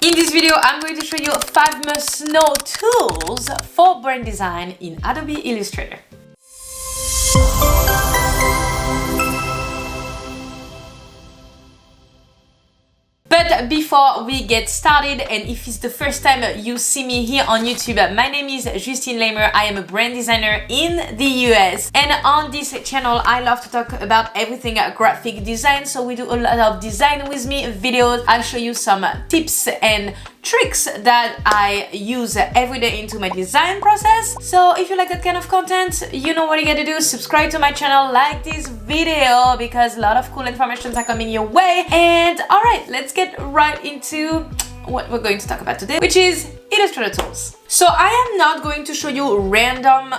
In this video, I'm going to show you 5 must-know tools for brand design in Adobe Illustrator. But before we get started, and if it's the first time you see me here on YouTube, my name is Justine. I am a brand designer in the US, and on this channel I love to talk about everything graphic design. So we do a lot of design with me videos. I'll show you some tips and tricks that I use every day into my design process. So if you like that kind of content, you know what you gotta do. Subscribe to my channel, like this video, because a lot of cool information are coming your way. And alright, let's get right into what we're going to talk about today, which is Illustrator tools. So I am not going to show you random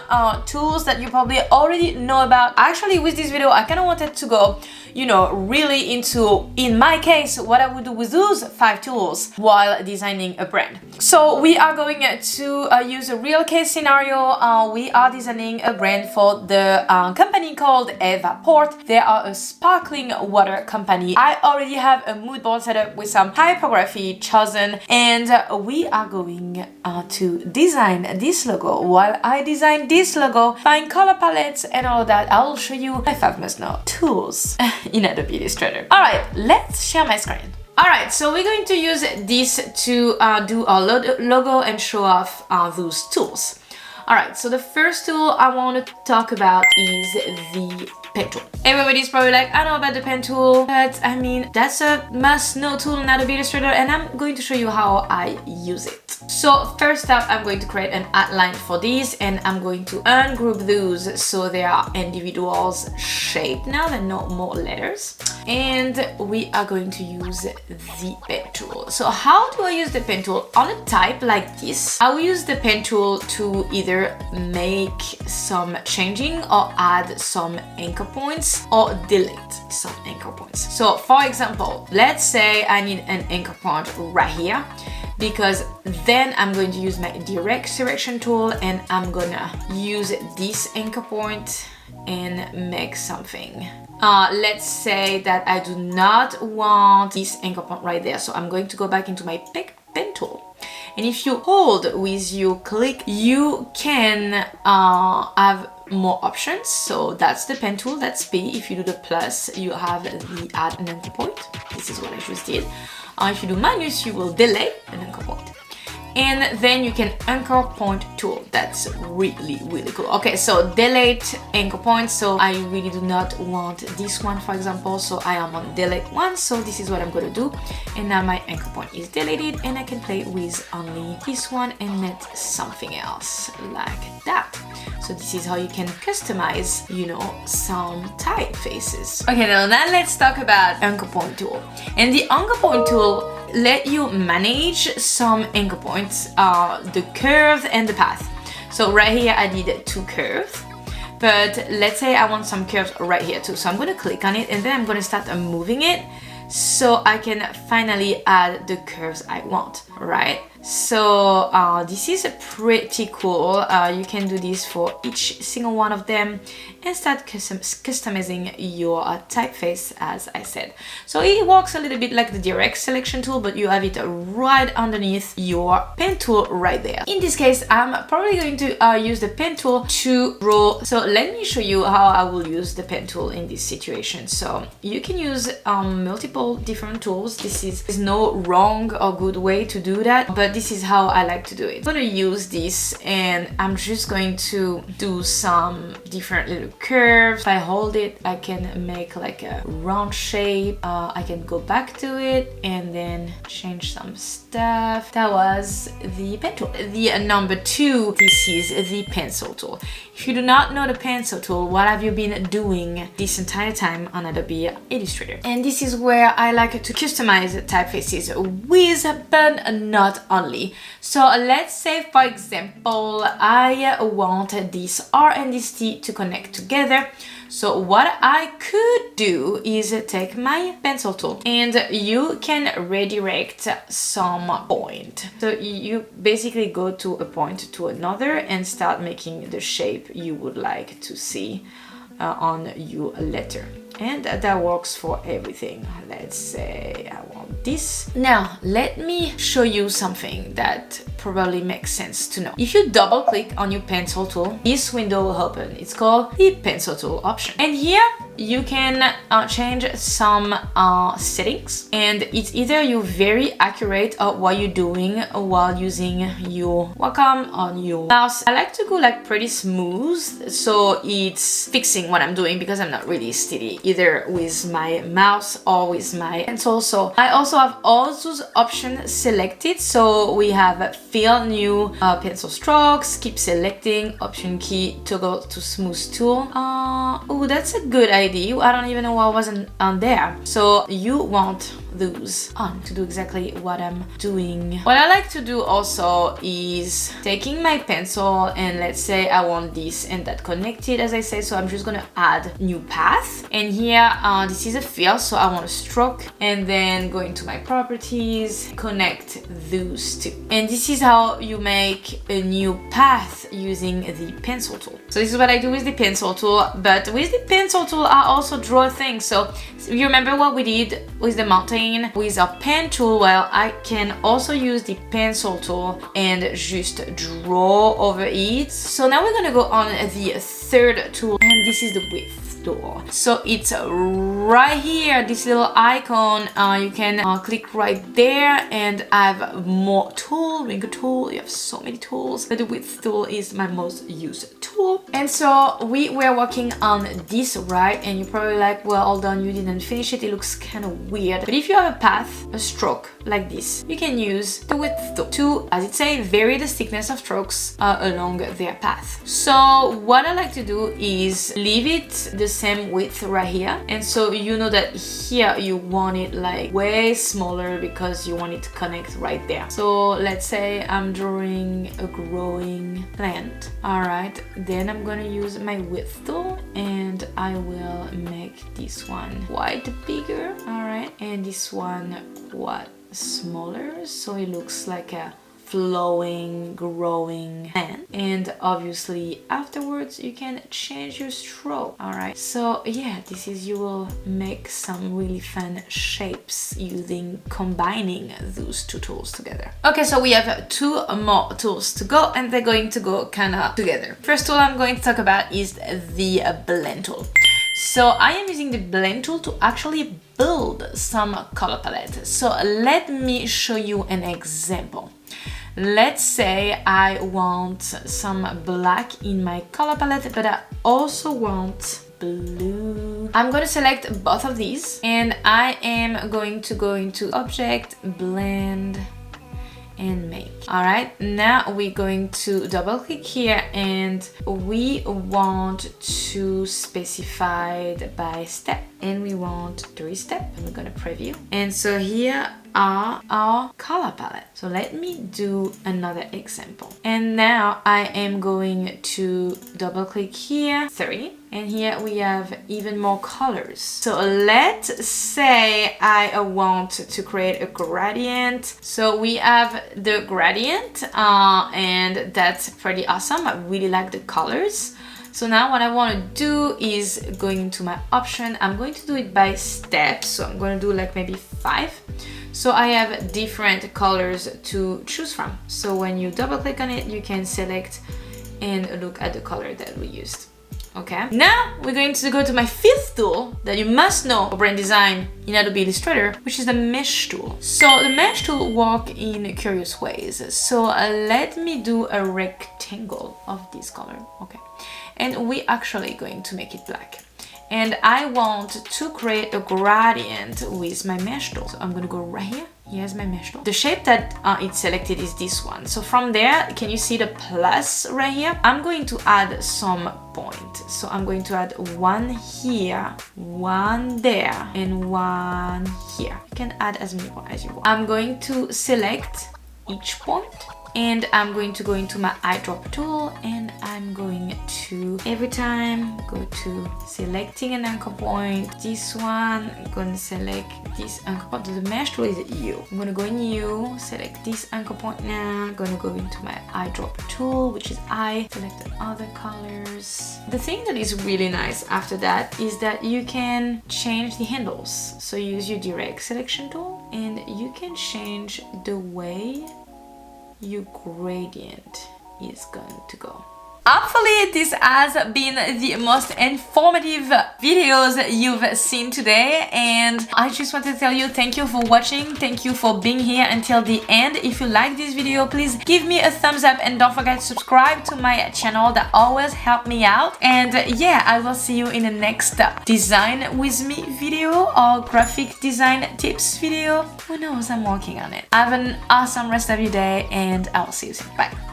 tools that you probably already know about. Actually, with this video, I kind of wanted to go, really into, in my case, what I would do with those 5 tools while designing a brand. So we are going to use a real case scenario. We are designing a brand for the company called Evaport. They are a sparkling water company. I already have a mood board set up with some typography chosen, and we are going to design this logo. While I design this logo, find color palettes and all of that, I will show you my 5 must-know tools in Adobe Illustrator. Alright, let's share my screen. Alright, so we're going to use this to do our logo and show off those tools. Alright, so the first tool I want to talk about is the pen tool. Everybody's probably like, I know about the pen tool, but I mean, that's a must-know tool in Adobe Illustrator, and I'm going to show you how I use it. So first up, I'm going to create an outline for these, and I'm going to ungroup those so they are individuals shaped now, they're no more letters. And we are going to use the pen tool. So how do I use the pen tool? On a type like this, I will use the pen tool to either make some changing or add some anchor points or delete some anchor points. So for example, let's say I need an anchor point right here, because then I'm going to use my direct selection tool and I'm gonna use this anchor point and make something. Let's say that I do not want this anchor point right there, so I'm going to go back into my pen tool. And if you hold with your click, you can have more options. So that's the pen tool, that's P. If you do the plus, you have the add an anchor point. This is what I just did. If you do minus, you will delete an anchor point. And then you can anchor point tool. That's really, really cool. Okay, so delete anchor point. So I really do not want this one, for example. So I am on delete one. So this is what I'm gonna do. And now my anchor point is deleted, and I can play with only this one and make something else like that. So this is how you can customize, some typefaces. Okay, now let's talk about anchor point tool. And the anchor point tool let you manage some anchor points, the curve and the path. So right here I did 2 curves, but let's say I want some curves right here too. So I'm going to click on it, and then I'm going to start moving it so I can finally add the curves I want, right? So this is pretty cool. You can do this for each single one of them and start customizing your typeface, as I said. So it works a little bit like the direct selection tool, but you have it right underneath your pen tool right there. In this case, I'm probably going to use the pen tool to draw. So let me show you how I will use the pen tool in this situation. So you can use multiple different tools. There's no wrong or good way to do that, but this is how I like to do it. I'm gonna use this, and I'm just going to do some different little curves. If I hold it, I can make like a round shape. I can go back to it and then change some stuff. That was the pen tool. The number 2, this is the pencil tool. If you do not know the pencil tool, what have you been doing this entire time on Adobe Illustrator? And this is where I like to customize typefaces with, but not only. So let's say, for example, I want this R and this T to connect together. So what I could do is take my pencil tool, and you can redirect some point. So you basically go to a point to another and start making the shape you would like to see on your letter. And that works for everything. Let's say I want this. Now, let me show you something that probably makes sense to know. If you double click on your pencil tool, this window will open. It's called the pencil tool option. And here you can change some settings, and it's either you're very accurate at what you're doing while using your Wacom on your mouse. I like to go like pretty smooth, so it's fixing what I'm doing because I'm not really steady either with my mouse or with my pencil. So I also have all those options selected. So we have fill new pencil strokes, keep selecting, option key, toggle to smooth tool. Oh, that's a good idea. I don't even know why I wasn't on there. So you want those on to do exactly what I'm doing. What I like to do also is taking my pencil, and let's say I want this and that connected, as I say, so I'm just gonna add new path. And here this is a fill, so I want a stroke, and then go into my properties, connect those two. And this is how you make a new path using the pencil tool. So this is what I do with the pencil tool, but with the pencil tool I also draw things. So you remember what we did with the mountain with our pen tool? Well, I can also use the pencil tool and just draw over it. So now we're gonna go on the third tool, and this is the width tool. So it's right here, this little icon. You can click right there and I have more tool, wrinkle tool. You have so many tools, but the width tool is my most used tool. And so we were working on this, right? And you're probably like, well, hold on, you didn't finish it. It looks kind of weird. But if you have a path, a stroke like this, you can use the width tool to, as it say, vary the thickness of strokes along their path. So what I like to do is leave it the same width right here. And so you know that here you want it like way smaller because you want it to connect right there. So let's say I'm drawing a growing plant. All right, then I'm gonna use my width tool and I will make this one quite bigger. All right, and this one quite smaller, so it looks like a flowing, growing plant. And obviously afterwards you can change your stroke. All right, so yeah, this is, you will make some really fun shapes using combining those two tools together. Okay, so we have two more tools to go, and they're going to go kind of together. First tool I'm going to talk about is the blend tool. So I am using the blend tool to actually build some color palette. So let me show you an example. Let's say I want some black in my color palette, but I also want blue. I'm going to select both of these, and I am going to go into Object, Blend, and Make. All right, now we're going to double click here, and we want to specify it by step, and we want 3 steps, and we're going to preview. And so here are our color palette. So let me do another example. And now I am going to double click here, 3, and here we have even more colors. So let's say I want to create a gradient. So we have the gradient and that's pretty awesome. I really like the colors. So now what I want to do is going into my option. I'm going to do it by steps. So I'm going to do like maybe 5. So I have different colors to choose from. So when you double click on it, you can select and look at the color that we used. Okay, now we're going to go to my 5th tool that you must know for brand design in Adobe Illustrator, which is the mesh tool. So the mesh tool works in curious ways. So let me do a rectangle of this color. Okay, and we're actually going to make it black. And I want to create a gradient with my mesh tool. So I'm gonna go right here. Here's my mesh tool. The shape that it's selected is this one. So from there, can you see the plus right here? I'm going to add some point. So I'm going to add 1 here, 1 there, and 1 here. You can add as many as you want. I'm going to select each point And I'm going to go into my eyedrop tool and I'm going to, every time, go to selecting an anchor point. This one, I'm going to select this anchor point. The mesh tool is U. I'm going to go in U, select this anchor point now. I'm going to go into my eyedrop tool, which is I, select the other colors. The thing that is really nice after that is that you can change the handles. So use your direct selection tool and you can change the way your gradient is going to go. Hopefully this has been the most informative videos you've seen today, and I just want to tell you thank you for watching, thank you for being here until the end. If you like this video, please give me a thumbs up and don't forget to subscribe to my channel. That always helps me out. And yeah, I will see you in the next design with me video or graphic design tips video. Who knows, I'm working on it. Have an awesome rest of your day and I'll see you soon. Bye.